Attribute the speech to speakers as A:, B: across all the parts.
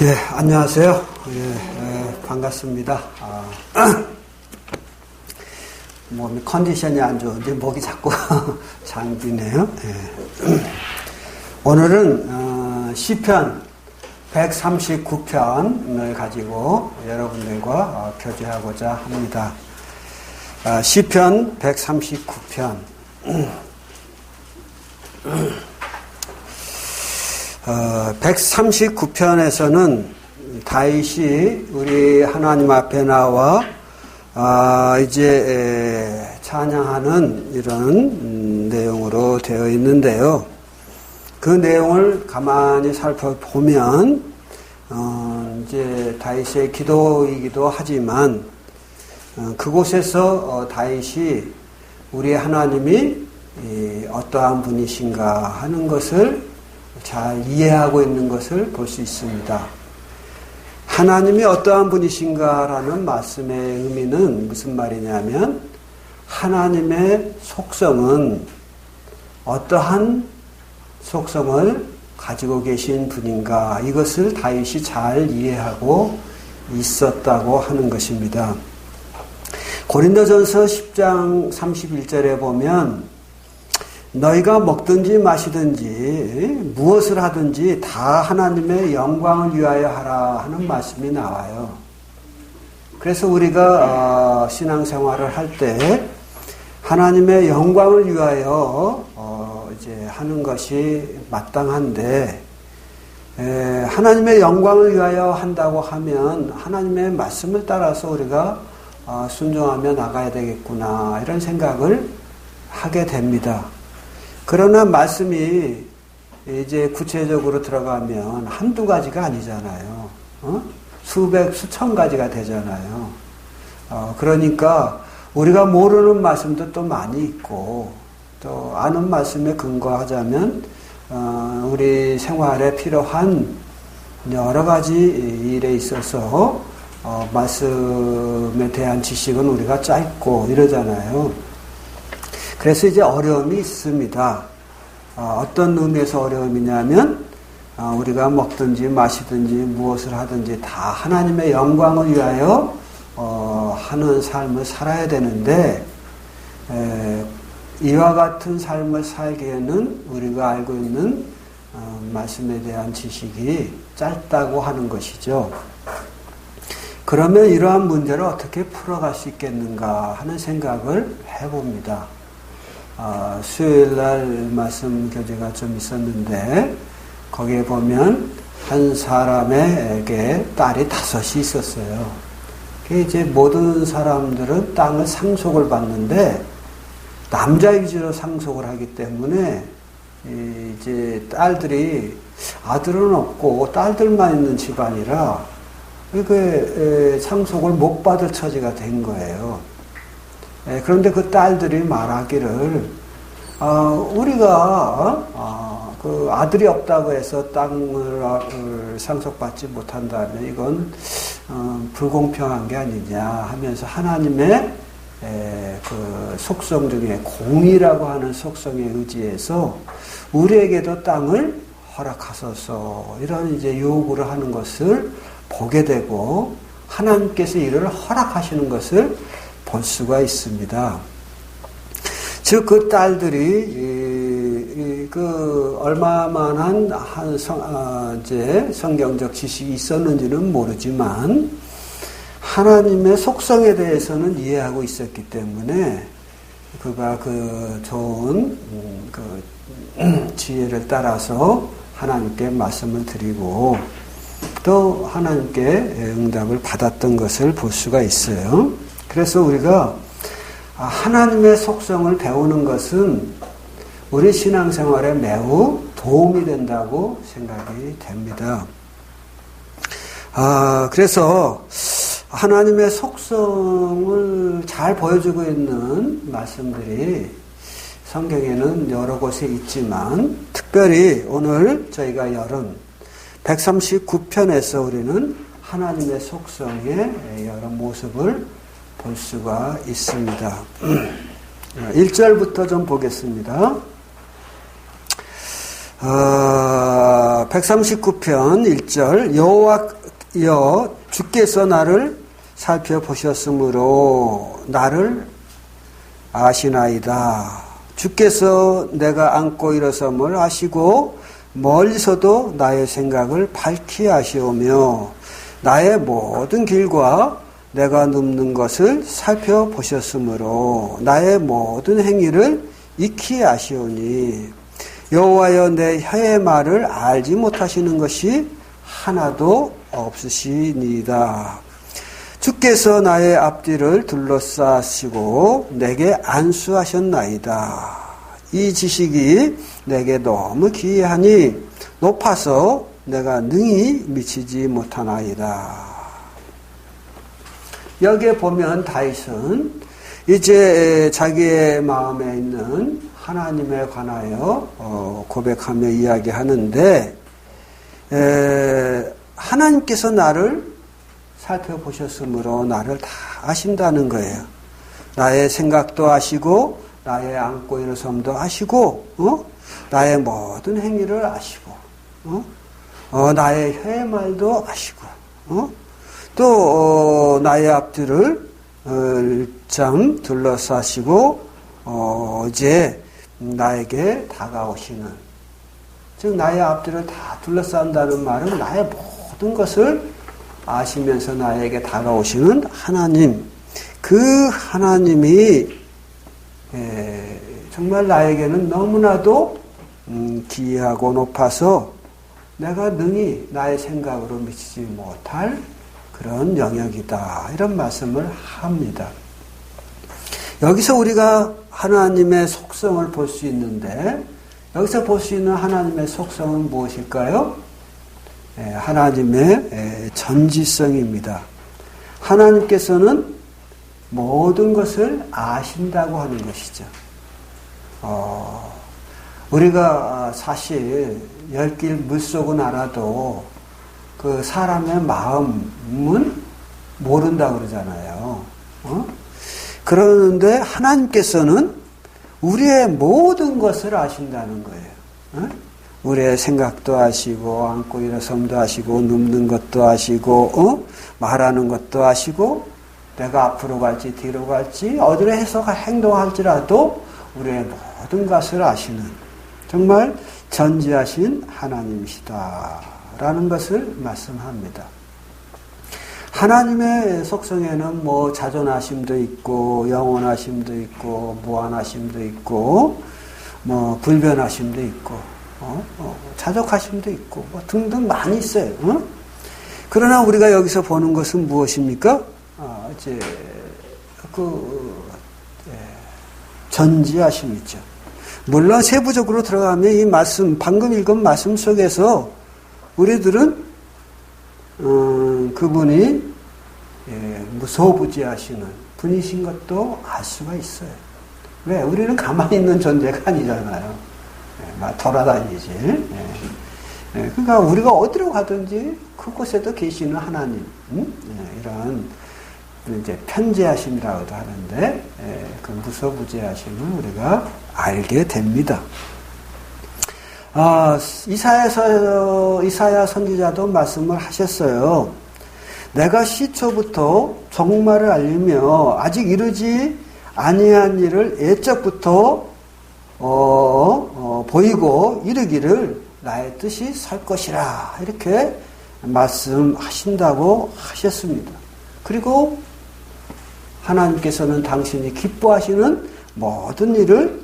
A: 예, 안녕하세요. 반갑습니다. 몸이 컨디션이 안 좋은데 목이 자꾸 잠기네요. 오늘은 시편 139편을 가지고 여러분들과 교제하고자 합니다. 시편 139편. 139편에서는 다윗이 우리 하나님 앞에 나와 이제 찬양하는 이런 내용으로 되어 있는데요. 그 내용을 가만히 살펴보면 이제 다윗의 기도이기도 하지만 그곳에서 다윗이 우리 하나님이 어떠한 분이신가 하는 것을 잘 이해하고 있는 것을 볼 수 있습니다. 하나님이 어떠한 분이신가라는 말씀의 의미는 무슨 말이냐면 하나님의 속성은 어떠한 속성을 가지고 계신 분인가 이것을 다윗이 잘 이해하고 있었다고 하는 것입니다. 고린도전서 10장 31절에 보면 너희가 먹든지 마시든지 무엇을 하든지 다 하나님의 영광을 위하여 하라 하는 말씀이 나와요. 그래서 우리가 신앙생활을 할 때 하나님의 영광을 위하여 이제 하는 것이 마땅한데 하나님의 영광을 위하여 한다고 하면 하나님의 말씀을 따라서 우리가 순종하며 나가야 되겠구나 이런 생각을 하게 됩니다. 그러나 말씀이 이제 구체적으로 들어가면 한두 가지가 아니잖아요. 수백, 수천 가지가 되잖아요. 그러니까 우리가 모르는 말씀도 또 많이 있고 또 아는 말씀에 근거하자면 우리 생활에 필요한 여러 가지 일에 있어서 말씀에 대한 지식은 우리가 짧고 이러잖아요. 그래서 이제 어려움이 있습니다. 어떤 의미에서 어려움이냐면 우리가 먹든지 마시든지 무엇을 하든지 다 하나님의 영광을 위하여 하는 삶을 살아야 되는데 이와 같은 삶을 살기에는 우리가 알고 있는 말씀에 대한 지식이 짧다고 하는 것이죠. 그러면 이러한 문제를 어떻게 풀어갈 수 있겠는가 하는 생각을 해봅니다. 수요일날 말씀 교제가 좀 있었는데 거기에 보면 한 사람에게 딸이 5이 있었어요. 이제 모든 사람들은 땅을 상속을 받는데 남자 위주로 상속을 하기 때문에 이제 딸들이 아들은 없고 딸들만 있는 집안이라 그 상속을 못 받을 처지가 된 거예요. 그런데 그 딸들이 말하기를 우리가 그 아들이 없다고 해서 땅을 상속받지 못한다면 이건 불공평한 게 아니냐 하면서 하나님의 그 속성 중에 공의라고 하는 속성에 의지해서 우리에게도 땅을 허락하소서 이런 이제 요구를 하는 것을 보게 되고 하나님께서 이를 허락하시는 것을 볼 수가 있습니다. 즉 그 딸들이 그 얼마만한 이제 성경적 지식이 있었는지는 모르지만 하나님의 속성에 대해서는 이해하고 있었기 때문에 그가 그 좋은 그 지혜를 따라서 하나님께 말씀을 드리고 또 하나님께 응답을 받았던 것을 볼 수가 있어요. 그래서 우리가 하나님의 속성을 배우는 것은 우리 신앙생활에 매우 도움이 된다고 생각이 됩니다. 그래서 하나님의 속성을 잘 보여주고 있는 말씀들이 성경에는 여러 곳에 있지만 특별히 오늘 저희가 열은 139편에서 우리는 하나님의 속성의 여러 모습을 볼 수가 있습니다. 1절부터 좀 보겠습니다. 139편 1절 여호와여 주께서 나를 살펴보셨으므로 나를 아시나이다. 주께서 내가 앉고 일어섬을 아시고 멀리서도 나의 생각을 밝히 아시오며 나의 모든 길과 내가 눕는 것을 살펴보셨으므로 나의 모든 행위를 익히 아시오니 여호와여 내 혀의 말을 알지 못하시는 것이 하나도 없으시니이다. 주께서 나의 앞뒤를 둘러싸시고 내게 안수하셨나이다. 이 지식이 내게 너무 기이하니 높아서 내가 능히 미치지 못하나이다. 여기에 보면 다윗은 이제 자기의 마음에 있는 하나님에 관하여 고백하며 이야기하는데 하나님께서 나를 살펴보셨으므로 나를 다 아신다는 거예요. 나의 생각도 아시고 나의 앉고 일어섬도 아시고 나의 모든 행위를 아시고 나의 혀의 말도 아시고 또 나의 앞뒤를 참 둘러싸시고 이제 나에게 다가오시는, 즉 나의 앞뒤를 다 둘러싼다는 말은 나의 모든 것을 아시면서 나에게 다가오시는 하나님, 그 하나님이 정말 나에게는 너무나도 기이하고 높아서 내가 능히 나의 생각으로 미치지 못할 그런 영역이다, 이런 말씀을 합니다. 여기서 우리가 하나님의 속성을 볼 수 있는데, 여기서 볼 수 있는 하나님의 속성은 무엇일까요? 하나님의 전지성입니다. 하나님께서는 모든 것을 아신다고 하는 것이죠. 우리가 사실 열 길 물속은 알아도 그 사람의 마음은 모른다고 그러잖아요. 그러는데 하나님께서는 우리의 모든 것을 아신다는 거예요. 우리의 생각도 아시고 앉고 일어섬도 아시고 눕는 것도 아시고 말하는 것도 아시고 내가 앞으로 갈지 뒤로 갈지 어디로 해서 행동할지라도 우리의 모든 것을 아시는 정말 전지하신 하나님이시다라는 것을 말씀합니다. 하나님의 속성에는 뭐 자존하심도 있고 영원하심도 있고 무한하심도 있고 뭐 불변하심도 있고 자족하심도 있고 뭐 등등 많이 있어요. 그러나 우리가 여기서 보는 것은 무엇입니까? 이제 전지하심이죠. 물론 세부적으로 들어가면 이 말씀, 방금 읽은 말씀 속에서 우리들은 그분이 무소부지하시는 분이신 것도 알 수가 있어요. 왜? 우리는 가만히 있는 존재가 아니잖아요. 돌아다니지. 그러니까 우리가 어디로 가든지 그곳에도 계시는 하나님, 이런 이제 편재하심이라고도 하는데 그 무소부지하심을 우리가 알게 됩니다. 이사야 선지자도 말씀을 하셨어요. 내가 시초부터 종말을 알리며 아직 이르지 아니한 일을 예적부터 보이고 이르기를 나의 뜻이 설 것이라, 이렇게 말씀하신다고 하셨습니다. 그리고 하나님께서는 당신이 기뻐하시는 모든 일을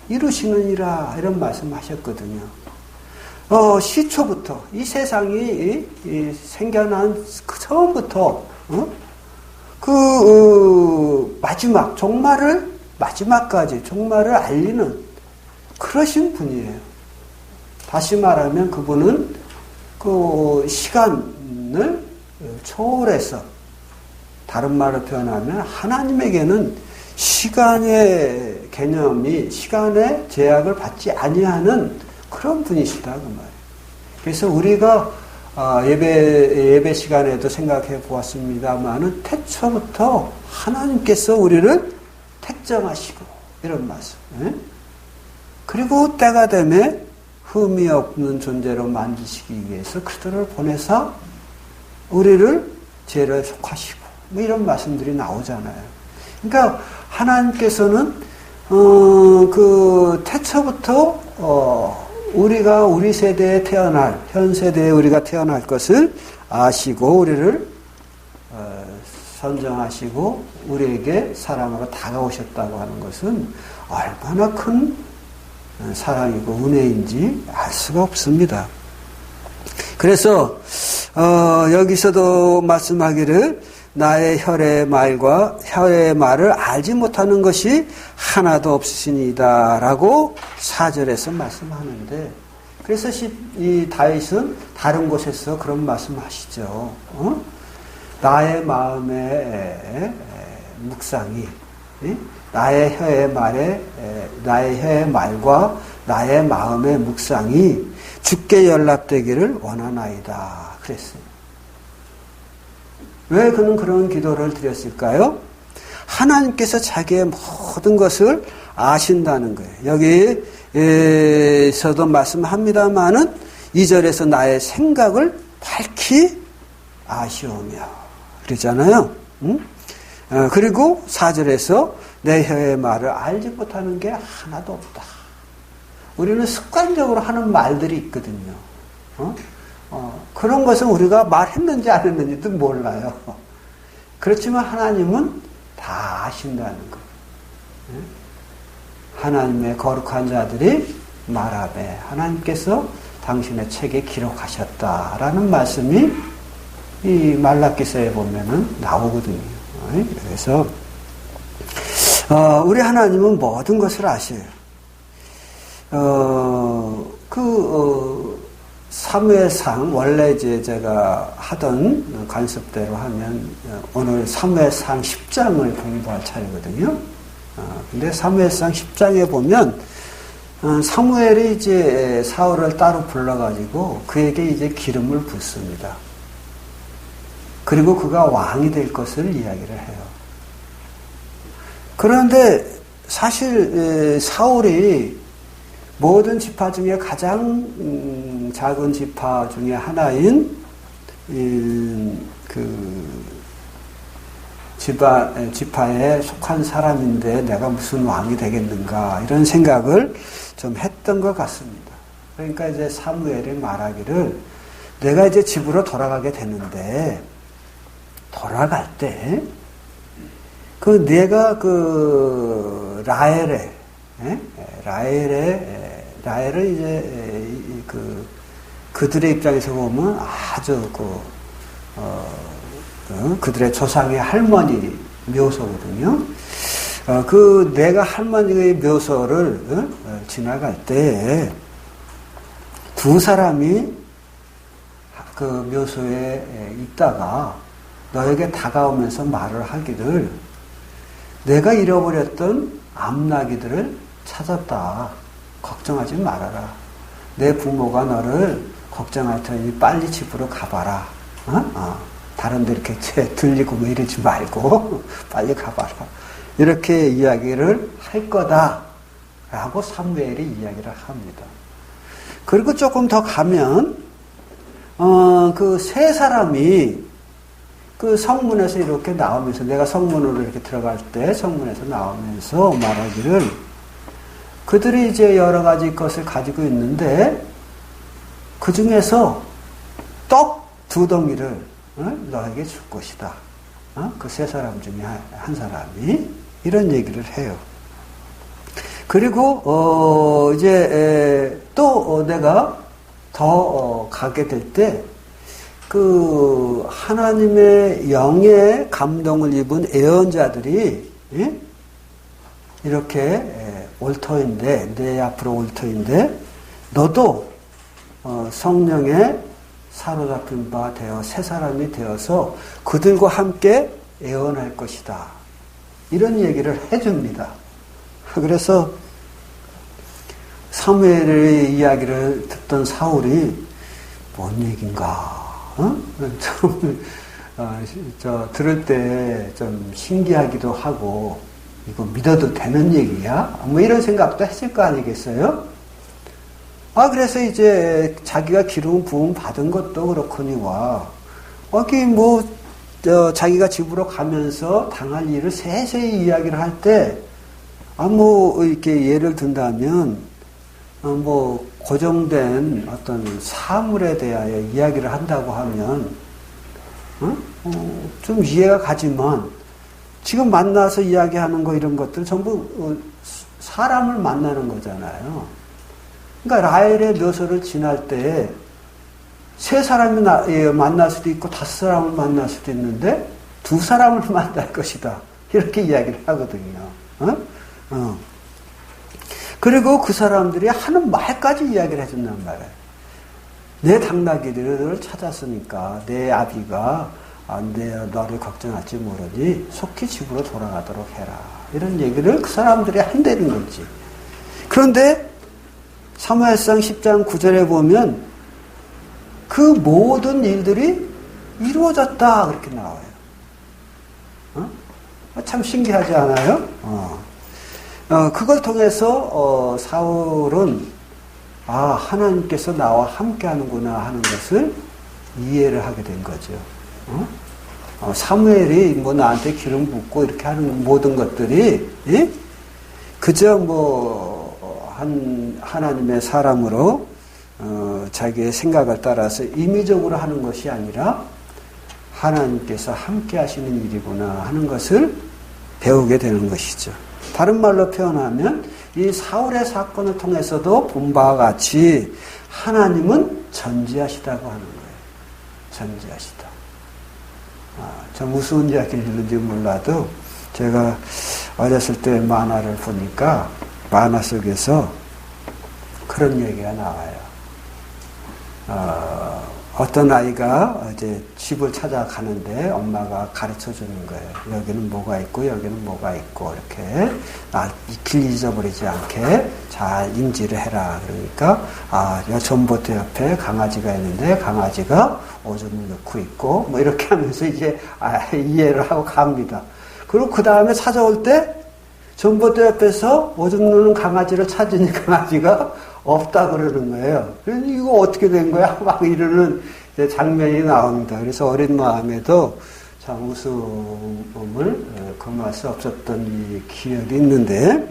A: 이루시느니라, 이런 말씀하셨거든요. 시초부터 이 세상이 생겨난 그 처음부터 마지막 마지막까지 종말을 알리는 그러신 분이에요. 다시 말하면 그분은 그 시간을 초월해서, 다른 말로 표현하면 하나님에게는 시간의 개념이, 시간의 제약을 받지 아니하는 그런 분이시다 그 말이에요. 그래서 우리가 예배 시간에도 생각해 보았습니다만은 태초부터 하나님께서 우리를 택정하시고, 이런 말씀. 그리고 때가 되면 흠이 없는 존재로 만드시기 위해서 그들을 보내서 우리를 죄를 속하시고 뭐 이런 말씀들이 나오잖아요. 그러니까 하나님께서는 그 태초부터 우리가 우리 세대에 태어날 현 세대에 우리가 태어날 것을 아시고 우리를 선정하시고 우리에게 사랑으로 다가오셨다고 하는 것은 얼마나 큰 사랑이고 은혜인지 알 수가 없습니다. 그래서 여기서도 말씀하기를 나의 혈의 말을 알지 못하는 것이 하나도 없으시니이다 라고 4절에서 말씀하는데, 그래서 이 다윗은 다른 곳에서 그런 말씀하시죠. 나의 마음의 묵상이 나의 혀의 말과 나의 마음의 묵상이 주께 연락되기를 원하나이다 그랬어요. 왜 그는 그런 기도를 드렸을까요? 하나님께서 자기의 모든 것을 아신다는 거예요. 여기서도 말씀합니다마는 2절에서 나의 생각을 밝히 아시오며 그러잖아요. 그리고 4절에서 내 혀의 말을 알지 못하는 게 하나도 없다. 우리는 습관적으로 하는 말들이 있거든요. 그런 것은 우리가 말했는지 안 했는지도 몰라요. 그렇지만 하나님은 다 아신다는 거예요. 하나님의 거룩한 자들이 말하되 하나님께서 당신의 책에 기록하셨다라는 말씀이 이 말라기서에 보면은 나오거든요. 그래서 우리 하나님은 모든 것을 아셔요. 사무엘상 원래 이제 제가 하던 관습대로 하면 오늘 사무엘상 10장을 공부할 차례거든요. 근데 사무엘상 10장에 보면 사무엘이 이제 사울을 따로 불러가지고 그에게 이제 기름을 붓습니다. 그리고 그가 왕이 될 것을 이야기를 해요. 그런데 사실 사울이 모든 지파 중에 가장 작은 지파 중에 하나인 그 지파에 속한 사람인데 내가 무슨 왕이 되겠는가 이런 생각을 좀 했던 것 같습니다. 그러니까 이제 사무엘이 말하기를 내가 이제 집으로 돌아가게 되는데 돌아갈 때 내가 라헬을 이제 그들의 입장에서 보면 아주 그들의 조상의 할머니 묘소거든요. 내가 할머니의 묘소를 지나갈 때 두 사람이 그 묘소에 있다가 너에게 다가오면서 말을 하기를 내가 잃어버렸던 암나기들을 찾았다. 걱정하지 말아라. 내 부모가 너를 걱정할 테니 빨리 집으로 가봐라. 다른 데 이렇게 들리고 뭐 이러지 말고 빨리 가봐라. 이렇게 이야기를 할 거다. 라고 사무엘이 이야기를 합니다. 그리고 조금 더 가면 그 세 사람이 그 성문에서 이렇게 나오면서 내가 성문으로 이렇게 들어갈 때 성문에서 나오면서 말하기를 그들이 이제 여러 가지 것을 가지고 있는데 그 중에서 떡 2덩이를 너에게 줄 것이다. 그 세 사람 중에 한 사람이 이런 얘기를 해요. 그리고 이제 또 내가 더 가게 될 때 그 하나님의 영의 감동을 입은 예언자들이 이렇게 올 터인데 내 앞으로 올 터인데 너도 성령에 사로잡힌 바 되어 새 사람이 되어서 그들과 함께 예언할 것이다. 이런 얘기를 해줍니다. 그래서 사무엘의 이야기를 듣던 사울이 뭔 얘긴가? 들을 때 좀 신기하기도 하고 이거 믿어도 되는 얘기야? 뭐 이런 생각도 했을 거 아니겠어요? 그래서 이제 자기가 기름 부음 받은 것도 그렇거니와, 자기가 집으로 가면서 당할 일을 세세히 이야기를 할 때, 이렇게 예를 든다면, 고정된 어떤 사물에 대하여 이야기를 한다고 하면, 좀 이해가 가지만, 지금 만나서 이야기하는 거 이런 것들 전부 사람을 만나는 거잖아요. 그러니까 라헬의 묘소를 지날 때, 세 사람이 만날 수도 있고, 다섯 사람을 만날 수도 있는데, 두 사람을 만날 것이다. 이렇게 이야기를 하거든요. 그리고 그 사람들이 하는 말까지 이야기를 해준단 말이에요. 내 당나귀들을 찾았으니까 내 아비가 너를 걱정할지 모르니 속히 집으로 돌아가도록 해라. 이런 얘기를 그 사람들이 한다는 거지. 그런데 사무엘상 10장 9절에 보면 그 모든 일들이 이루어졌다 그렇게 나와요. 참 신기하지 않아요? 그걸 통해서 사울은 하나님께서 나와 함께 하는구나 하는 것을 이해를 하게 된 거죠. 사무엘이 나한테 기름 붓고 이렇게 하는 모든 것들이 그저 하나님의 사람으로 자기의 생각을 따라서 임의적으로 하는 것이 아니라 하나님께서 함께 하시는 일이구나 하는 것을 배우게 되는 것이죠. 다른 말로 표현하면 이 사울의 사건을 통해서도 본 바와 같이 하나님은 전지하시다고 하는 거예요. 전지하시다. 좀 우스운 이야기를 들는지 몰라도 제가 어렸을 때 만화를 보니까 만화 속에서 그런 얘기가 나와요. 어떤 아이가 이제 집을 찾아가는데 엄마가 가르쳐 주는 거예요. 여기는 뭐가 있고 여기는 뭐가 있고 이렇게 길 잊어버리지 않게 잘 인지를 해라. 그러니까 여 전봇대 옆에 강아지가 있는데 강아지가 오줌을 넣고 있고 이렇게 하면서 이제 이해를 하고 갑니다. 그리고 그 다음에 찾아올 때 전봇대 옆에서 오줌 누는 강아지를 찾으니 강아지가 없다 그러는 거예요. 그래서 이거 어떻게 된 거야? 막 이러는 장면이 나옵니다. 그래서 어린 마음에도 참 웃음을 금할 수 없었던 이 기억이 있는데,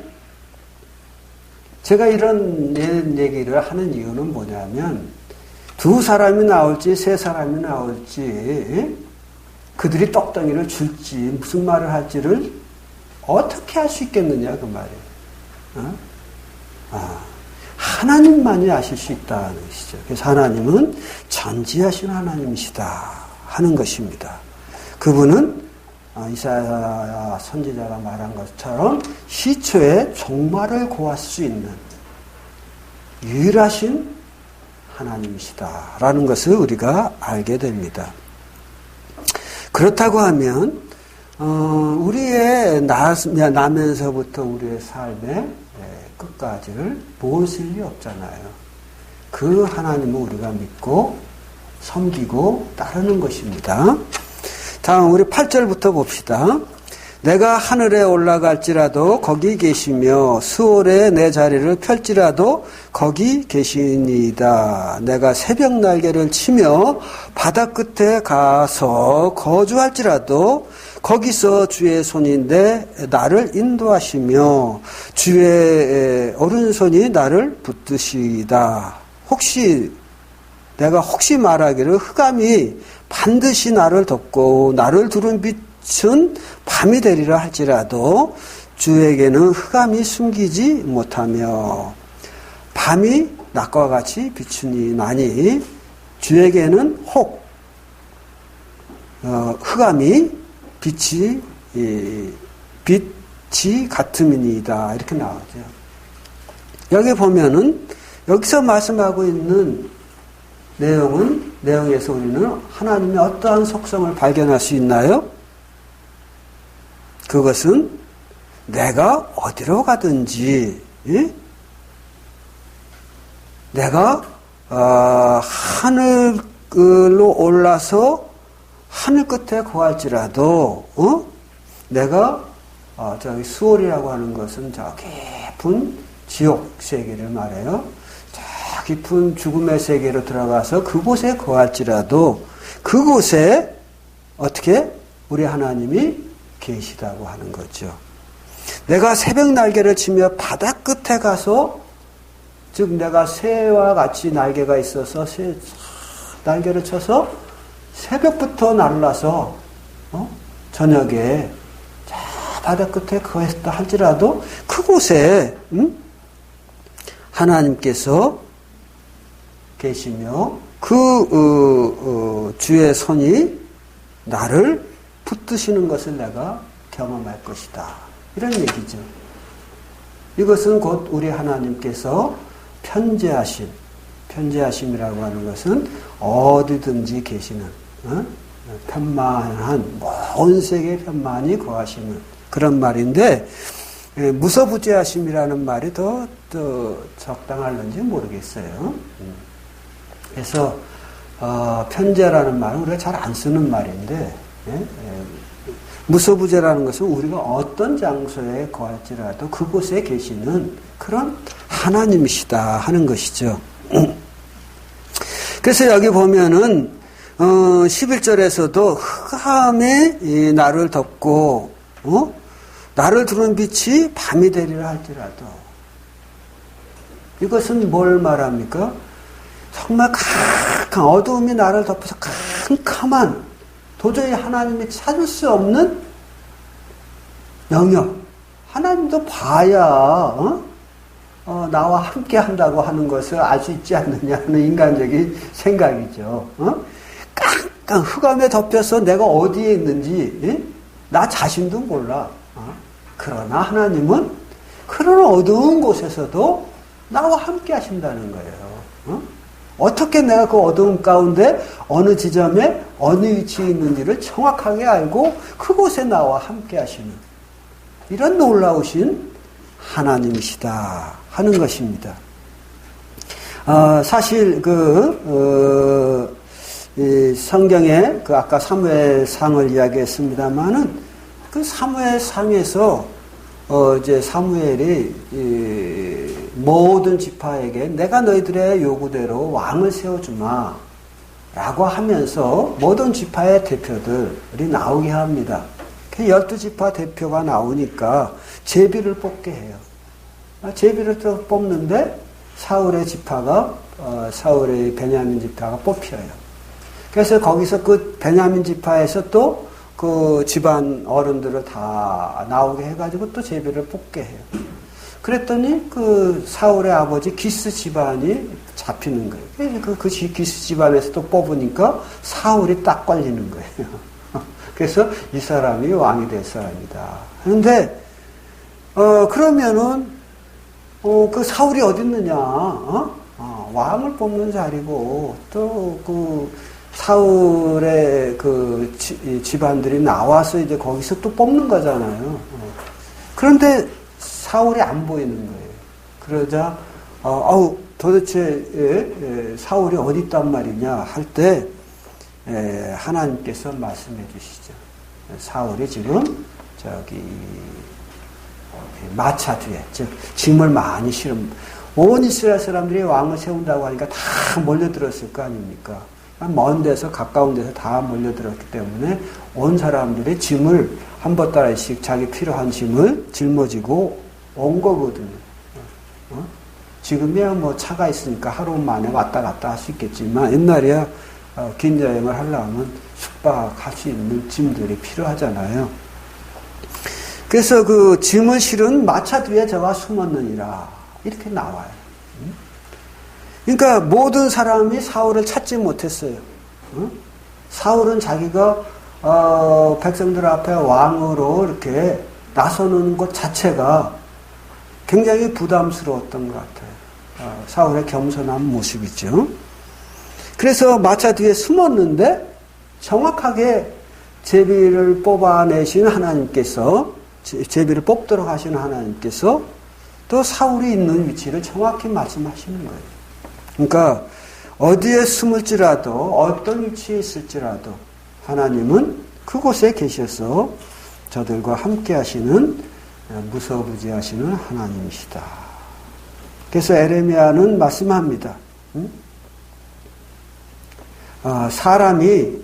A: 제가 이런 얘기를 하는 이유는 뭐냐면, 두 사람이 나올지 세 사람이 나올지 그들이 떡덩이를 줄지 무슨 말을 할지를 어떻게 할 수 있겠느냐 그 말이에요. 하나님만이 아실 수 있다는 것이죠. 그래서 하나님은 전지하신 하나님이시다 하는 것입니다. 그분은 이사야 선지자가 말한 것처럼 시초에 종말을 고할 수 있는 유일하신 하나님이시다라는 것을 우리가 알게 됩니다. 그렇다고 하면 우리의 나면서부터 우리의 삶의 끝까지를 모실 리 없잖아요. 그 하나님을 우리가 믿고 섬기고 따르는 것입니다. 다음 우리 8절부터 봅시다. 내가 하늘에 올라갈지라도 거기 계시며 수월에 내 자리를 펼지라도 거기 계시니이다. 내가 새벽 날개를 치며 바다 끝에 가서 거주할지라도 거기서 주의 손인데 나를 인도하시며 주의 오른손이 나를 붙드시다. 내가 혹시 말하기를 흑암이 반드시 나를 덮고 나를 두른 빛은 밤이 되리라 할지라도 주에게는 흑암이 숨기지 못하며 밤이 낮과 같이 비추니 나니 주에게는 흑암이 빛이 같음이니이다. 이렇게 나오죠. 여기 보면은 여기서 말씀하고 있는 내용에서 우리는 하나님의 어떠한 속성을 발견할 수 있나요? 그것은 내가 어디로 가든지, 내가 하늘로 올라서 하늘 끝에 거할지라도, 내가 저기 수월이라고 하는 것은 저 깊은 지옥 세계를 말해요. 저 깊은 죽음의 세계로 들어가서 그곳에 거할지라도 그곳에 어떻게 우리 하나님이 계시다고 하는 거죠. 내가 새벽 날개를 치며 바다 끝에 가서, 즉 내가 새와 같이 날개가 있어서 날개를 쳐서 새벽부터 날라서 저녁에 저 바다 끝에 거했다 할지라도 그곳에 하나님께서 계시며 그 주의 손이 나를 붙드시는 것을 내가 경험할 것이다. 이런 얘기죠. 이것은 곧 우리 하나님께서 편재하심이라고 하는 것은 어디든지 계시는, 편만한, 온 세계에 편만히 거하시는 그런 말인데, 무서부재하심이라는 말이 더 적당할는지 모르겠어요. 그래서 편재라는 말은 우리가 잘 안 쓰는 말인데, 무서부재라는 것은 우리가 어떤 장소에 거할지라도 그곳에 계시는 그런 하나님이시다 하는 것이죠. 그래서 여기 보면은 11절에서도 흑암에 나를 덮고 나를 두른 빛이 밤이 되리라 할지라도, 이것은 뭘 말합니까? 정말 캄캄 어두움이 나를 덮어서 캄캄한, 도저히 하나님이 찾을 수 없는 영역, 하나님도 봐야 나와 함께 한다고 하는 것을 알 수 있지 않느냐 하는 인간적인 생각이죠. 깡깡 흑암에 덮여서 내가 어디에 있는지 나 자신도 몰라. 그러나 하나님은 그런 어두운 곳에서도 나와 함께 하신다는 거예요. 어떻게 내가 그 어두움 가운데 어느 지점에 어느 위치에 있는지를 정확하게 알고 그곳에 나와 함께 하시는 이런 놀라우신 하나님이시다 하는 것입니다. 사실 이 성경에 아까 사무엘상을 이야기했습니다만은 그 사무엘상에서 이제 사무엘이 모든 지파에게 내가 너희들의 요구대로 왕을 세워주마 라고 하면서 모든 지파의 대표들이 나오게 합니다. 12지파 대표가 나오니까 제비를 뽑게 해요. 제비를 또 뽑는데 사울의 지파가 사울의 베냐민 지파가 뽑혀요. 그래서 거기서 그 베냐민 지파에서 또 그 집안 어른들을 다 나오게 해가지고 또 제비를 뽑게 해요. 그랬더니 그 사울의 아버지 기스 집안이 잡히는 거예요. 그 기스 집안에서 또 뽑으니까 사울이 딱 걸리는 거예요. 그래서 이 사람이 왕이 될 사람이다. 그런데 그러면은 그 사울이 어디 있느냐? 왕을 뽑는 자리고 또 그 사울의 그 집안들이 나와서 이제 거기서 또 뽑는 거잖아요. 그런데 사울이 안 보이는 거예요. 그러자 도대체 사울이 어디 있단 말이냐 할 때 하나님께서 말씀해 주시죠. 사울이 지금 저기 마차 뒤에, 즉 짐을 많이 실은, 온 이스라엘 사람들이 왕을 세운다고 하니까 다 몰려들었을 거 아닙니까? 먼 데서 가까운 데서 다 몰려들었기 때문에 온 사람들이 짐을 한 보따리씩 자기 필요한 짐을 짊어지고 온 거거든요. 지금이야 뭐 차가 있으니까 하루 만에 왔다 갔다 할 수 있겠지만 옛날이야 긴 여행을 하려면 숙박할 수 있는 짐들이 필요하잖아요. 그래서 그 짐을 실은 마차 뒤에 저가 숨었느니라 이렇게 나와요. 그러니까 모든 사람이 사울을 찾지 못했어요. 사울은 자기가 백성들 앞에 왕으로 이렇게 나서는 것 자체가 굉장히 부담스러웠던 것 같아요. 사울의 겸손한 모습이죠. 그래서 마차 뒤에 숨었는데 정확하게 제비를 뽑아내신 하나님께서, 제비를 뽑도록 하시는 하나님께서 또 사울이 있는 위치를 정확히 말씀하시는 거예요. 그러니까 어디에 숨을지라도 어떤 위치에 있을지라도 하나님은 그곳에 계셔서 저들과 함께 하시는 무서부지하시는 하나님이시다. 그래서 에레미야는 말씀합니다. 사람이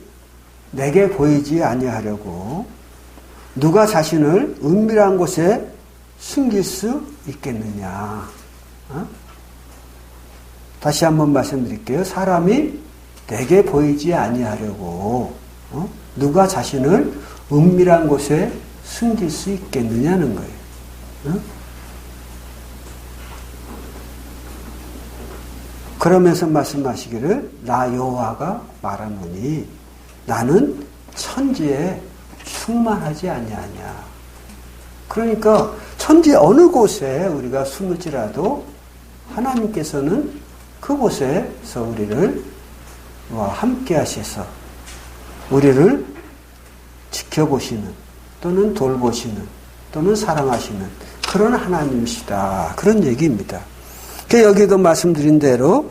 A: 내게 보이지 아니하려고 누가 자신을 은밀한 곳에 숨길 수 있겠느냐. 다시 한번 말씀드릴게요. 사람이 내게 보이지 아니하려고 누가 자신을 은밀한 곳에 숨길 수 있겠느냐는 거예요. 그러면서 말씀하시기를 나 여호와가 말하노니 나는 천지에 충만하지 아니하냐. 그러니까 천지 어느 곳에 우리가 숨을지라도 하나님께서는 그곳에서 우리를 함께 하셔서 우리를 지켜보시는 또는 돌보시는 또는 사랑하시는 그런 하나님이시다. 그런 얘기입니다. 여기도 말씀드린 대로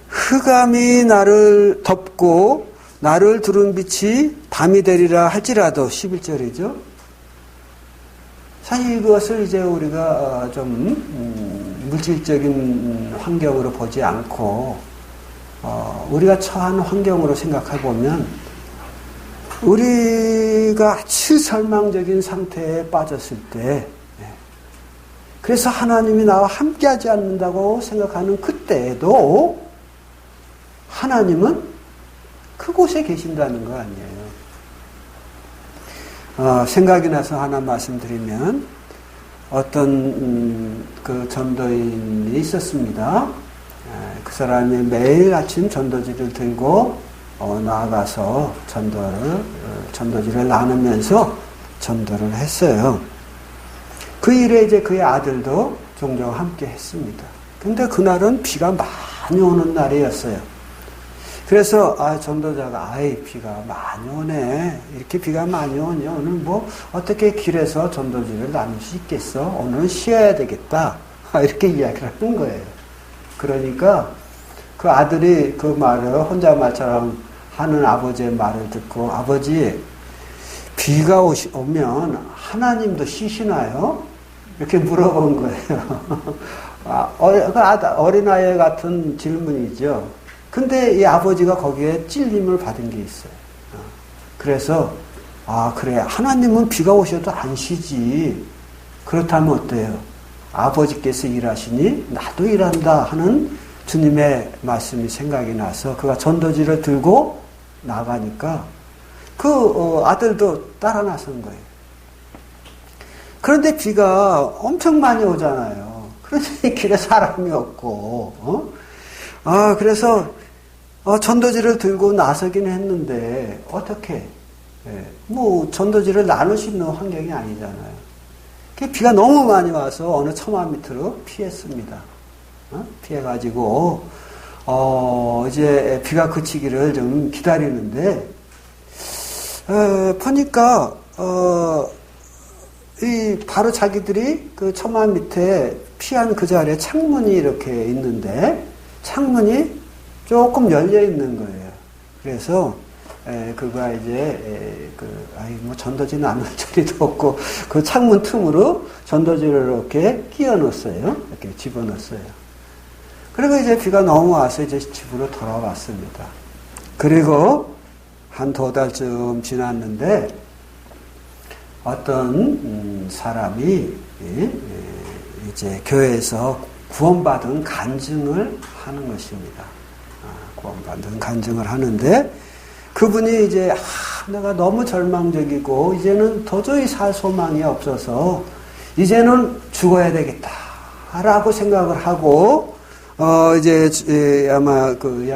A: 흑암이 나를 덮고 나를 두른 빛이 밤이 되리라 할지라도 11절이죠. 사실 이것을 이제 우리가 좀 물질적인 환경으로 보지 않고 우리가 처한 환경으로 생각해 보면 우리가 아주 절망적인 상태에 빠졌을 때 그래서 하나님이 나와 함께하지 않는다고 생각하는 그때에도 하나님은 그곳에 계신다는 거 아니에요. 생각이 나서 하나 말씀드리면 어떤 그 전도인이 있었습니다. 그 사람이 매일 아침 전도지를 들고 나아가서 전도지를 나누면서 전도를 했어요. 그 일에 이제 그의 아들도 종종 함께 했습니다. 근데 그날은 비가 많이 오는 날이었어요. 그래서 전도자가 비가 많이 오네. 이렇게 비가 많이 오니 오늘 뭐 어떻게 길에서 전도지를 나눌 수 있겠어? 오늘은 쉬어야 되겠다. 이렇게 이야기를 하는 거예요. 그러니까 그 아들이 그 말을 혼자 말처럼 하는 아버지의 말을 듣고 아버지 비가 오면 하나님도 쉬시나요? 이렇게 물어본 거예요. 어린아이 같은 질문이죠. 근데 이 아버지가 거기에 찔림을 받은 게 있어요. 그래서 그래 하나님은 비가 오셔도 안 쉬지. 그렇다면 어때요? 아버지께서 일하시니 나도 일한다 하는 주님의 말씀이 생각이 나서 그가 전도지를 들고 나가니까 그 아들도 따라 나선 거예요. 그런데 비가 엄청 많이 오잖아요. 그런데 길에 사람이 없고, 그래서 전도지를 들고 나서긴 했는데 어떻게? 뭐 전도지를 나눌 수 있는 환경이 아니잖아요. 비가 너무 많이 와서 어느 처마 밑으로 피했습니다. 피해가지고 이제 비가 그치기를 좀 기다리는데 보니까 바로 자기들이 그 처마 밑에 피한 그 자리에 창문이 이렇게 있는데 창문이 조금 열려 있는 거예요. 그래서 그가 이제 뭐 전도지 나눌 자리도 없고 그 창문 틈으로 전도지를 이렇게 끼워 넣었어요. 이렇게 집어 넣었어요. 그리고 이제 비가 너무 와서 이제 집으로 돌아왔습니다. 그리고 한 2달쯤 지났는데 어떤 사람이 이제 교회에서 구원받은 간증을 하는 것입니다. 구원받은 간증을 하는데 그분이 이제 내가 너무 절망적이고 이제는 도저히 살 소망이 없어서 이제는 죽어야 되겠다라고 생각을 하고 이제 아마 그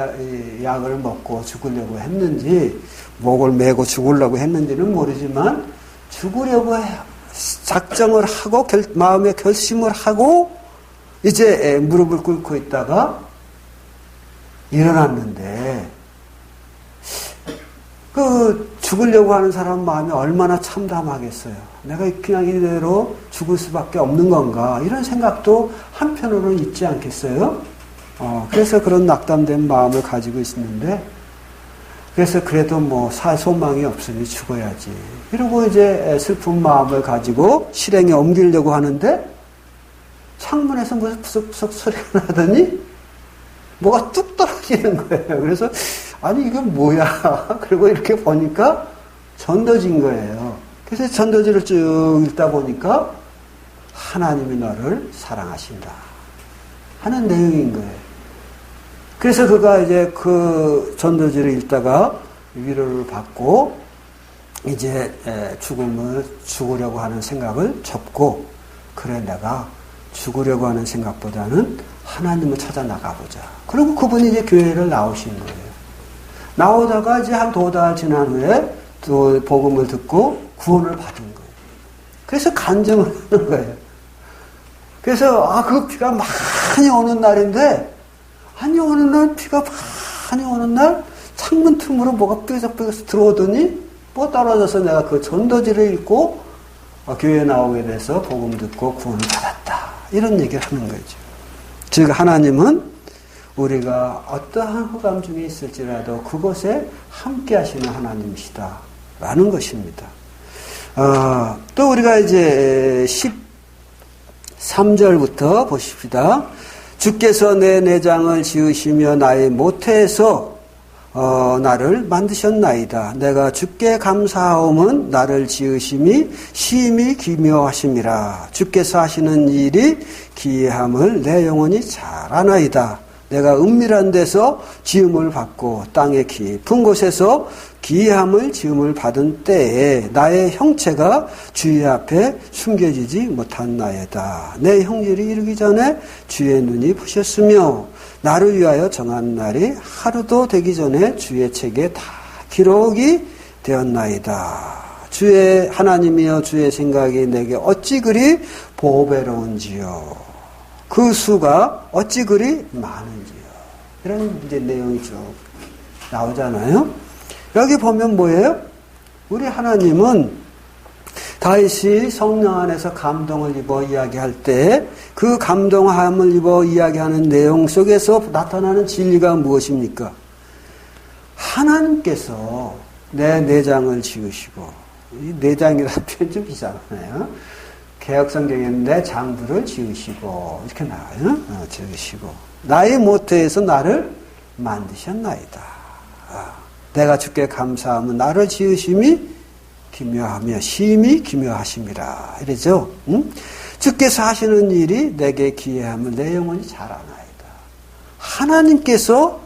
A: 약을 먹고 죽으려고 했는지 목을 메고 죽으려고 했는지는 모르지만 죽으려고 작정을 하고 마음의 결심을 하고 이제 무릎을 꿇고 있다가 일어났는데 그 죽으려고 하는 사람 마음이 얼마나 참담하겠어요. 내가 그냥 이대로 죽을 수밖에 없는 건가 이런 생각도 한편으로는 있지 않겠어요? 그래서 그런 낙담된 마음을 가지고 있었는데 그래서 그래도 뭐 살 소망이 없으니 죽어야지 이러고 이제 슬픈 마음을 가지고 실행에 옮기려고 하는데 창문에서 무슨 푸석푸석 소리가 나더니 뭐가 뚝 떨어지는 거예요. 그래서 아니 이게 뭐야? 그리고 이렇게 보니까 전도지인 거예요. 그래서 전도지를 쭉 읽다 보니까 하나님이 너를 사랑하신다 하는 내용인 거예요. 그래서 그가 이제 그 전도지를 읽다가 위로를 받고 이제 죽으려고 하는 생각을 접고, 그래 내가 죽으려고 하는 생각보다는 하나님을 찾아 나가보자. 그리고 그분이 이제 교회를 나오신 거예요. 나오다가 이제 한 2달 지난 후에 또 복음을 듣고 구원을 받은 거예요. 그래서 간증을 하는 거예요. 그래서 그 비가 많이 오는 날인데, 아니 어느 날 비가 많이 오는 날 창문 틈으로 뭐가 삐걱삐걱 들어오더니 뭐 떨어져서 내가 그 전도지를 읽고 교회에 나오게 돼서 복음 듣고 구원을 받았다. 이런 얘기를 하는 거죠. 즉 하나님은 우리가 어떠한 흑암 중에 있을지라도 그곳에 함께 하시는 하나님이시다 라는 것입니다. 또 우리가 이제 13절부터 보십시다. 주께서 내 내장을 지으시며 나의 모태에서 나를 만드셨나이다. 내가 주께 감사하옴은 나를 지으심이 심히 기묘하심이라. 주께서 하시는 일이 기이함을 내 영혼이 잘 아나이다. 내가 은밀한 데서 지음을 받고 땅의 깊은 곳에서 기이함을 지음을 받은 때에 나의 형체가 주의 앞에 숨겨지지 못한 나이다. 내 형질이 이르기 전에 주의 눈이 보셨으며 나를 위하여 정한 날이 하루도 되기 전에 주의 책에 다 기록이 되었나이다. 주의 하나님이여 주의 생각이 내게 어찌 그리 보배로운지요. 그 수가 어찌 그리 많은지요. 이런 이제 내용이 쭉 나오잖아요. 여기 보면 뭐예요? 우리 하나님은 다윗이 성령 안에서 감동을 입어 이야기할 때 그 감동함을 입어 이야기하는 내용 속에서 나타나는 진리가 무엇입니까? 하나님께서 내 내장을 지으시고, 이 내장이라는 표현 좀 이상하네요. 개혁성경에는 내 장부를 지으시고 이렇게 나와요. 지으시고 나의 모태에서 나를 만드셨나이다. 내가 주께 감사하면 나를 지으심이 기묘하며 심히 기묘하심이라. 이러죠. 주께서 하시는 일이 내게 기이함을 내 영혼이 잘 아나이다. 하나님께서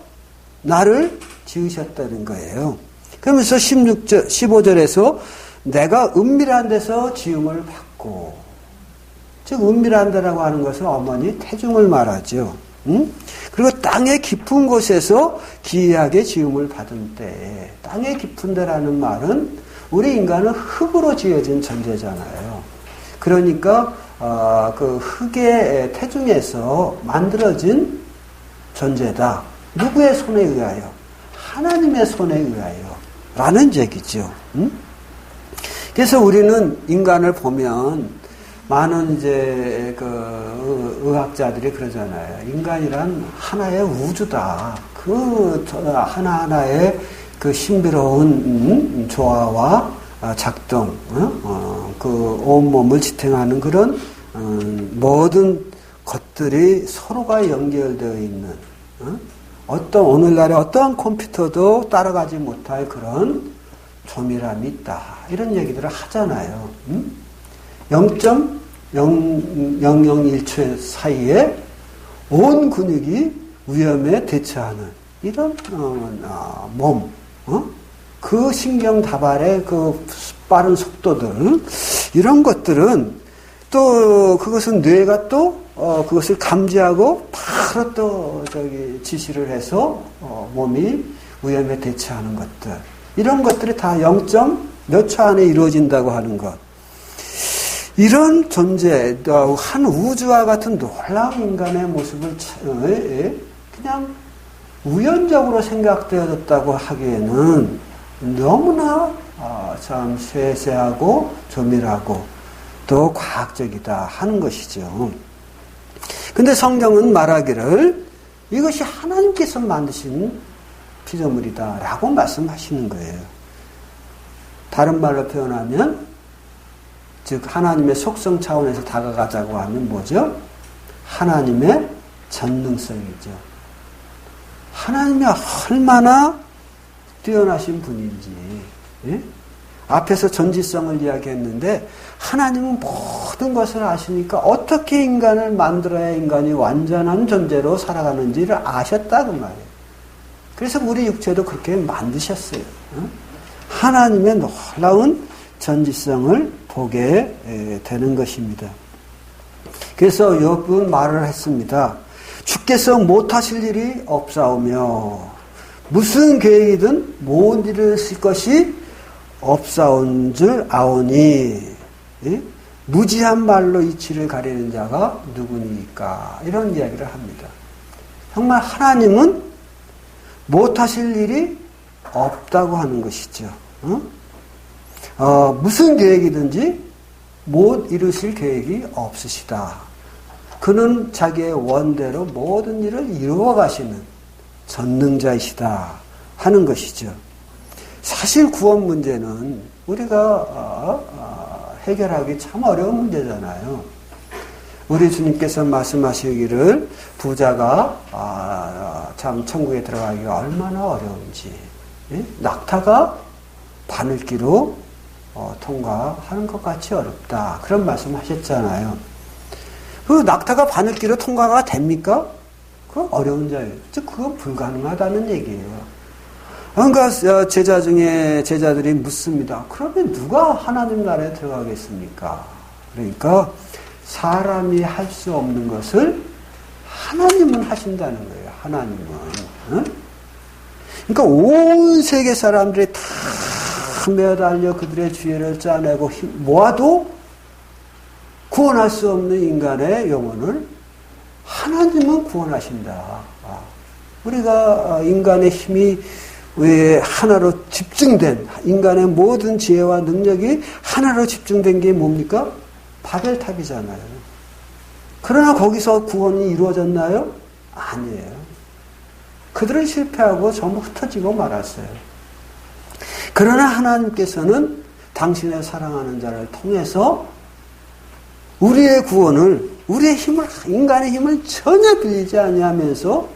A: 나를 지으셨다는 거예요. 그러면서 15절에서 내가 은밀한 데서 지음을 받고, 즉 은밀한 데라고 하는 것은 어머니 태중을 말하죠. 그리고 땅의 깊은 곳에서 기이하게 지음을 받은 때에, 땅의 깊은 데라는 말은 우리 인간은 흙으로 지어진 존재잖아요. 그러니까 그 흙의 태중에서 만들어진 존재다. 누구의 손에 의하여? 하나님의 손에 의하여 라는 얘기죠. 그래서 우리는 인간을 보면 많은 이제 그 의학자들이 그러잖아요. 인간이란 하나의 우주다. 그 하나하나의 그 신비로운 조화와 작동, 그 온몸을 지탱하는 그런 모든 것들이 서로가 연결되어 있는, 어떤 오늘날의 어떠한 컴퓨터도 따라가지 못할 그런 조밀함이 있다. 이런 얘기들을 하잖아요. 0.001초 사이에 온 근육이 위험에 대처하는 이런 몸, 그 신경 다발의 그 빠른 속도들, 이런 것들은 또 그것은 뇌가 또 그것을 감지하고 바로 또 지시를 해서 몸이 위험에 대처하는 것들, 이런 것들이 다 0. 몇 초 안에 이루어진다고 하는 것. 이런 존재, 한 우주와 같은 놀라운 인간의 모습을 그냥 우연적으로 생각되어졌다고 하기에는 너무나 참 세세하고 조밀하고 또 과학적이다 하는 것이죠. 근데 성경은 말하기를 이것이 하나님께서 만드신 피조물이다 라고 말씀하시는 거예요. 다른 말로 표현하면, 즉 하나님의 속성 차원에서 다가가자고 하면 뭐죠? 하나님의 전능성이죠. 하나님이 얼마나 뛰어나신 분인지. 예? 앞에서 전지성을 이야기했는데 하나님은 모든 것을 아시니까 어떻게 인간을 만들어야 인간이 완전한 존재로 살아가는지를 아셨다 그 말이에요. 그래서 우리 육체도 그렇게 만드셨어요. 하나님의 놀라운 전지성을 보게 되는 것입니다. 그래서 욥은 말을 했습니다. 주께서 못하실 일이 없사오며 무슨 계획이든 못 이루실 것이 없사온 줄 아오니 무지한 말로 이치를 가리는 자가 누구니까 이런 이야기를 합니다. 정말 하나님은 못하실 일이 없다고 하는 것이죠. 무슨 계획이든지 못 이루실 계획이 없으시다. 그는 자기의 원대로 모든 일을 이루어 가시는 전능자이시다 하는 것이죠. 사실 구원 문제는 우리가 해결하기 참 어려운 문제잖아요. 우리 주님께서 말씀하시기를 부자가 참 천국에 들어가기가 얼마나 어려운지, 낙타가 바늘기로 통과하는 것 같이 어렵다. 그런 말씀하셨잖아요. 그 낙타가 바늘기로 통과가 됩니까? 그건 어려운 자예요. 즉 그건 불가능하다는 얘기예요. 그러니까 제자들이 묻습니다. 그러면 누가 하나님 나라에 들어가겠습니까? 그러니까 사람이 할 수 없는 것을 하나님은 하신다는 거예요. 하나님은. 그러니까 온 세계 사람들이 다 매달려 그들의 지혜를 짜내고 모아도 구원할 수 없는 인간의 영혼을 하나님은 구원하신다. 우리가 인간의 힘이 왜 하나로 집중된, 인간의 모든 지혜와 능력이 하나로 집중된 게 뭡니까? 바벨탑이잖아요. 그러나 거기서 구원이 이루어졌나요? 아니에요. 그들은 실패하고 전부 흩어지고 말았어요. 그러나 하나님께서는 당신의 사랑하는 자를 통해서 우리의 구원을, 우리의 힘을, 인간의 힘을 전혀 빌리지 아니하면서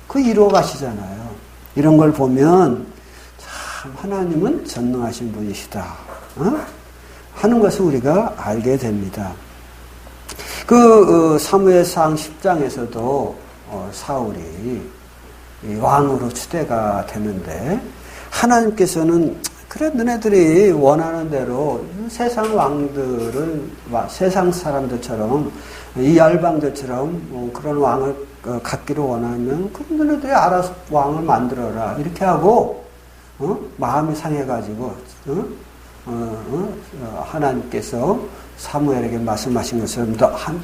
A: 그 이루어 가시잖아요. 이런 걸 보면 참 하나님은 전능하신 분이시다 하는 것을 우리가 알게 됩니다. 사무엘상 10장에서도 사울이 왕으로 추대가 되는데 하나님께서는 그래 너네들이 원하는 대로 세상 왕들을 세상 사람들처럼 이 열방들처럼 그런 왕을 갖기를 원하면 그럼 너네들이 알아서 왕을 만들어라 이렇게 하고 마음이 상해가지고 하나님께서 사무엘에게 말씀하신 것처럼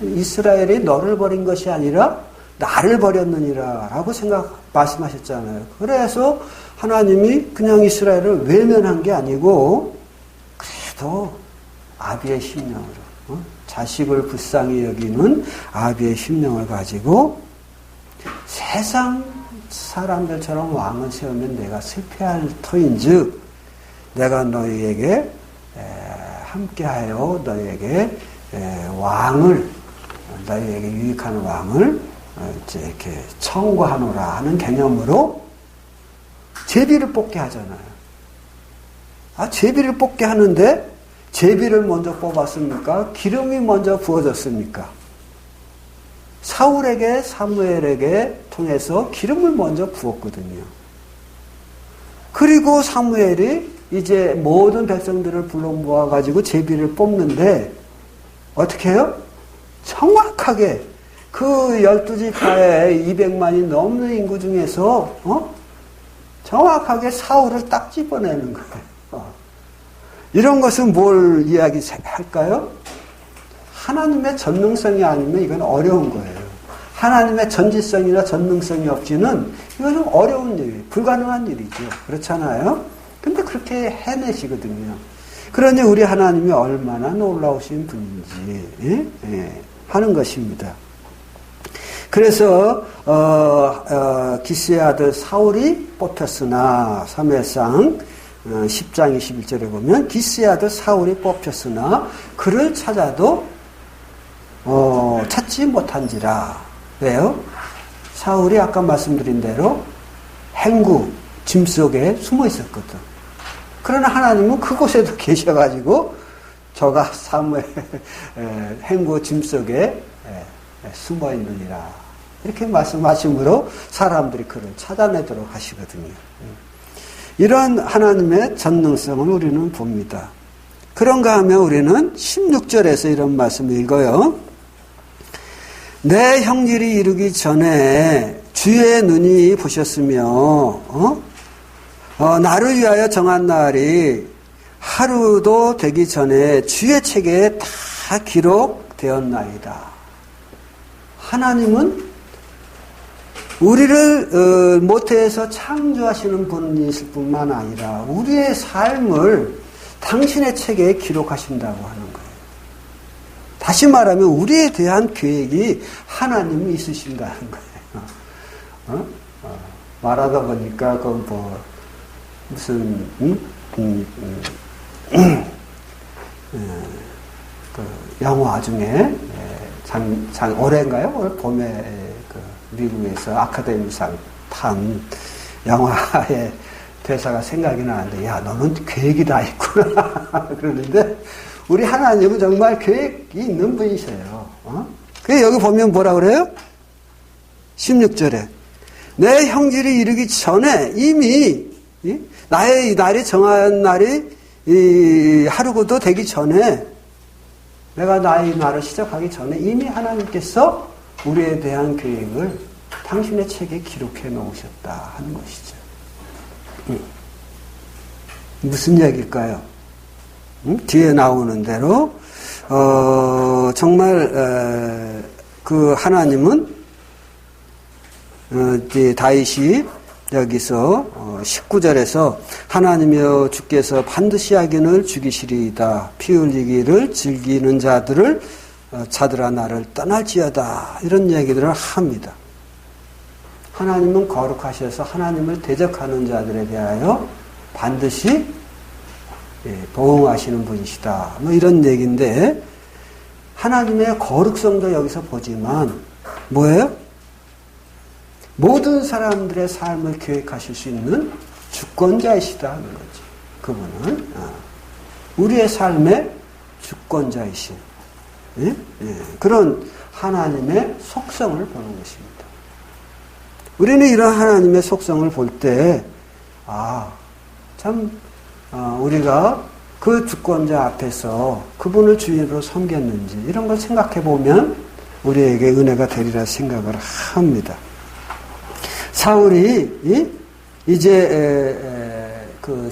A: 이스라엘이 너를 버린 것이 아니라 나를 버렸느니라 라고 말씀하셨잖아요. 그래서 하나님이 그냥 이스라엘을 외면한 게 아니고 그래도 아비의 심령으로 자식을 불쌍히 여기는 아비의 심령을 가지고 세상 사람들처럼 왕을 세우면 내가 실패할 터인즉 내가 너희에게 함께하여 너희에게 왕을 너희에게 유익한 왕을 이제 이렇게 청구하노라 하는 개념으로 제비를 뽑게 하잖아요. 제비를 뽑게 하는데 제비를 먼저 뽑았습니까? 기름이 먼저 부어졌습니까? 사울에게 사무엘에게 통해서 기름을 먼저 부었거든요. 그리고 사무엘이 이제 모든 백성들을 불러 모아가지고 제비를 뽑는데 어떻게 해요? 정확하게 그 12지파의 200만이 넘는 인구 중에서 정확하게 사울을 딱 집어내는 거예요. 이런 것은 뭘 이야기할까요? 하나님의 전능성이 아니면 이건 어려운 거예요. 하나님의 전지성이나 전능성이 없이는 이거는 어려운 일이에요. 불가능한 일이죠. 그렇잖아요? 근데 그렇게 해내시거든요. 그러니 우리 하나님이 얼마나 놀라우신 분인지 하는 것입니다. 그래서 기스의 아들 사울이 뽑혔으나 사무엘상 10장 21절에 보면 기스의 아들 사울이 뽑혔으나 그를 찾아도 찾지 못한지라. 왜요? 사울이 아까 말씀드린 대로 행구 짐 속에 숨어 있었거든. 그러나 하나님은 그곳에도 계셔가지고 저가 사무엘 행구 짐 속에 숨어 있느니라. 이렇게 말씀하심으로 사람들이 그를 찾아내도록 하시거든요. 이런 하나님의 전능성을 우리는 봅니다. 그런가 하면 우리는 16절에서 이런 말씀을 읽어요. 내 형질이 이르기 전에 주의 눈이 보셨으며 나를 위하여 정한 날이 하루도 되기 전에 주의 책에 다 기록되었나이다. 하나님은 우리를 모태에서 창조하시는 분이실 뿐만 아니라 우리의 삶을 당신의 책에 기록하신다고 하는 거예요. 다시 말하면 우리에 대한 계획이 하나님이 있으신다는 거예요. 말하다 보니까 그 뭐 무슨 그 영화 중에 올해인가요? 올 봄에 그 미국에서 아카데미상 탄 영화의 대사가 생각이 나는데, 야, 너는 계획이 다 있구나. 그러는데, 우리 하나님은 정말 계획이 있는 분이세요. 그래서 여기 보면 뭐라 그래요? 16절에. 내 형질이 이르기 전에 이미, 나의 날이 정한 날이 하루도 되기 전에, 내가 나의 날을 시작하기 전에 이미 하나님께서 우리에 대한 계획을 당신의 책에 기록해 놓으셨다 하는 것이죠. 무슨 얘기일까요? 뒤에 나오는 대로 정말 그 하나님은 다윗이 여기서 19절에서 하나님이여 주께서 반드시 악인을 죽이시리이다. 피 흘리기를 즐기는 자들아 나를 떠날지어다. 이런 얘기들을 합니다. 하나님은 거룩하셔서 하나님을 대적하는 자들에 대하여 반드시 보응하시는 분이시다. 뭐 이런 얘기인데, 하나님의 거룩성도 여기서 보지만 뭐예요? 모든 사람들의 삶을 계획하실 수 있는 주권자이시다 하는 거지. 그분은 우리의 삶의 주권자이신 그런 하나님의 속성을 보는 것입니다. 우리는 이런 하나님의 속성을 볼 때, 우리가 그 주권자 앞에서 그분을 주인으로 섬겼는지, 이런 걸 생각해 보면 우리에게 은혜가 되리라 생각을 합니다. 사울이, 이제, 그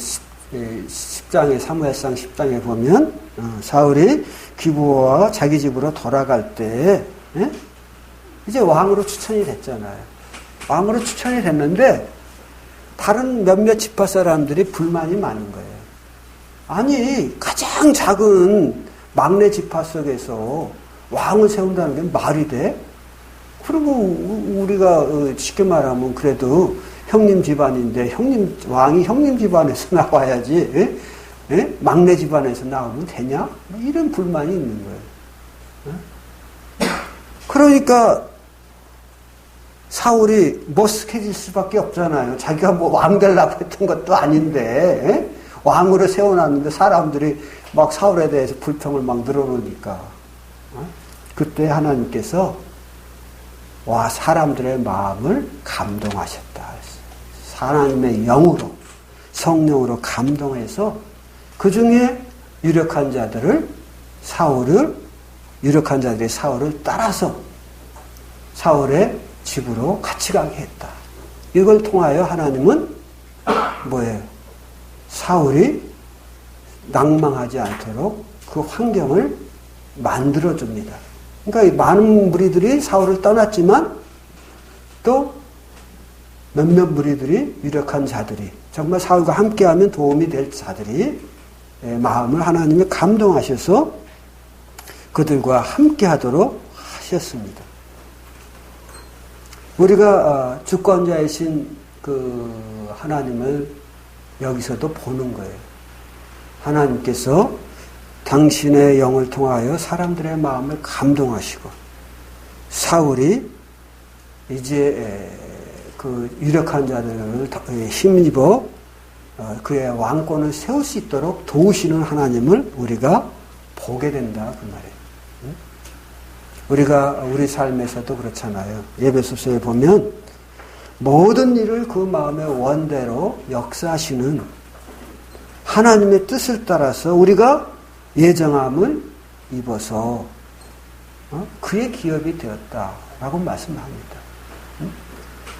A: 10장에, 사무엘상 10장에 보면, 사울이 기브오와 자기 집으로 돌아갈 때, 이제 왕으로 추천이 됐잖아요. 왕으로 추천이 됐는데 다른 몇몇 지파 사람들이 불만이 많은 거예요. 아니, 가장 작은 막내 지파 속에서 왕을 세운다는 게 말이 돼? 그리고 우리가 쉽게 말하면 그래도 형님 집안인데 왕이 형님 집안에서 나와야지, 막내 집안에서 나오면 되냐? 이런 불만이 있는 거예요. 그러니까 사울이 머쓱해질 수밖에 없잖아요. 자기가 뭐 왕 되려고 했던 것도 아닌데, 왕으로 세워놨는데 사람들이 막 사울에 대해서 불평을 막 늘어놓으니까. 그때 하나님께서 사람들의 마음을 감동하셨다. 하나님의 영으로, 성령으로 감동해서 그 중에 유력한 자들이 사울을 따라서 사울의 집으로 같이 가게 했다. 이걸 통하여 하나님은 뭐예요? 사울이 낭망하지 않도록 그 환경을 만들어줍니다. 그러니까 많은 무리들이 사울을 떠났지만 또 몇몇 무리들이, 유력한 자들이, 정말 사울과 함께하면 도움이 될 자들이 마음을 하나님이 감동하셔서 그들과 함께하도록 하셨습니다. 우리가 주권자이신 그 하나님을 여기서도 보는 거예요. 하나님께서 당신의 영을 통하여 사람들의 마음을 감동하시고, 사울이 이제 그 유력한 자들을 힘입어 그의 왕권을 세울 수 있도록 도우시는 하나님을 우리가 보게 된다 그 말이에요. 우리가 우리 삶에서도 그렇잖아요. 에베소서에 보면 모든 일을 그 마음의 원대로 역사하시는 하나님의 뜻을 따라서 우리가 예정함을 입어서 그의 기업이 되었다라고 말씀합니다.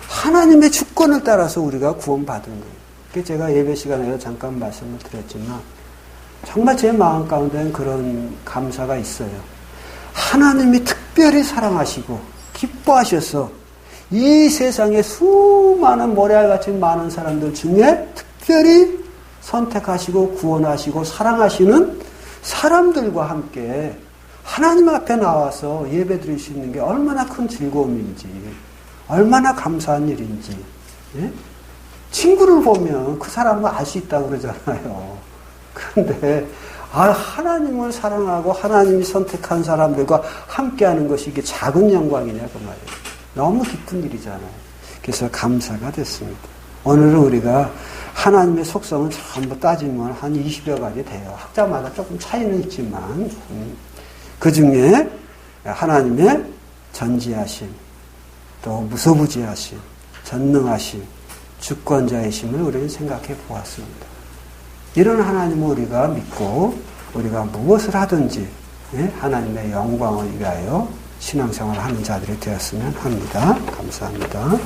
A: 하나님의 주권을 따라서 우리가 구원받은 거예요. 제가 예배 시간에 잠깐 말씀을 드렸지만 정말 제 마음 가운데는 그런 감사가 있어요. 하나님이 특별히 사랑하시고 기뻐하셔서 이 세상에 수많은 모래알같이 많은 사람들 중에 특별히 선택하시고 구원하시고 사랑하시는 사람들과 함께 하나님 앞에 나와서 예배 드릴 수 있는 게 얼마나 큰 즐거움인지, 얼마나 감사한 일인지. 예? 친구를 보면 그 사람을 알 수 있다고 그러잖아요. 그런데 하나님을 사랑하고 하나님이 선택한 사람들과 함께하는 것이 이게 작은 영광이냐 그 말이에요. 너무 기쁜 일이잖아요. 그래서 감사가 됐습니다. 오늘은 우리가 하나님의 속성은 전부 따지면 한 20여 가지 돼요. 학자마다 조금 차이는 있지만 그 중에 하나님의 전지하심, 또 무소부지하심, 전능하심, 주권자이심을 우리는 생각해 보았습니다. 이런 하나님을 우리가 믿고 우리가 무엇을 하든지 하나님의 영광을 위하여 신앙생활을 하는 자들이 되었으면 합니다. 감사합니다.